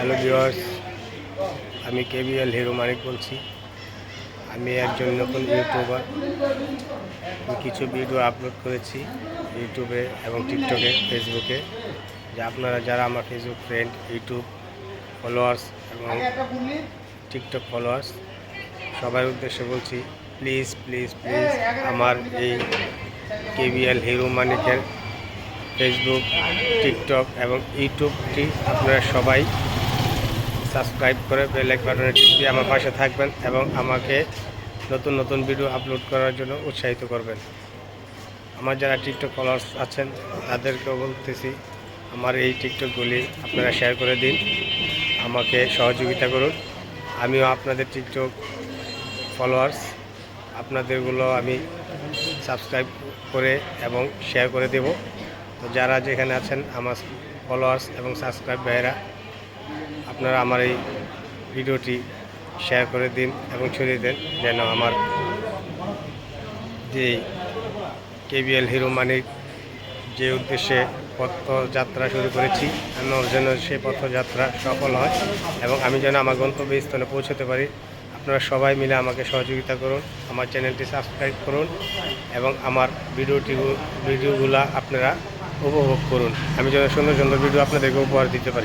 Hello viewers, আমি KBL hero মানিক বলছি। আমি একজন নতুন ইউটিউবার। আমি কিছু ভিডিও আপলোড করেছি ইউটিউবে এবং টিকটকে, ফেসবুকে। যে আপনারা যারা আমার ফেসবুক ফ্রেন্ড, ইউটিউব ফলোয়ার্স এবং টিকটক ফলোয়ার্স, সবার উদ্দেশ্যে বলছি, প্লিজ প্লিজ প্লিজ আমার এই কেবিএল হিরো মানিকের ফেসবুক, টিকটক এবং ইউটিউবটি আপনারা সবাই সাবস্ক্রাইব করে বেল আইকন বাটনে টিপ দিয়ে আমার পাশে থাকবেন এবং আমাকে নতুন নতুন ভিডিও আপলোড করার জন্য উৎসাহিত করবেন। আমার যারা টিকটক ফলোয়ার্স আছেন তাদেরকেও বলতেছি, আমার এই টিকটকগুলি আপনারা শেয়ার করে দিন, আমাকে সহযোগিতা করুন। আমিও আপনাদের টিকটক ফলোয়ার্স, আপনাদেরগুলো আমি সাবস্ক্রাইব করে এবং শেয়ার করে দেব। তো যারা যেখানে আছেন আমার ফলোয়ার্স এবং সাবস্ক্রাইব ভাইয়েরা, আপনারা আমার এই ভিডিওটি শেয়ার করে দিন এবং ছড়িয়ে দেন, যেন আমার যে কেবিএল হিরো মানিক যে উদ্দেশ্যে পথযাত্রা শুরু করেছি, আমার যেন সে পথযাত্রা সফল হয় এবং আমি যেন আমার গন্তব্যস্থলে পৌঁছতে পারি। আপনারা সবাই মিলে আমাকে সহযোগিতা করুন, আমার চ্যানেলটি সাবস্ক্রাইব করুন এবং আমার ভিডিওগুলো আপনারা উপভোগ করুন। আমি যেন সুন্দর সুন্দর ভিডিও আপনাদেরকে উপহার দিতে পারি।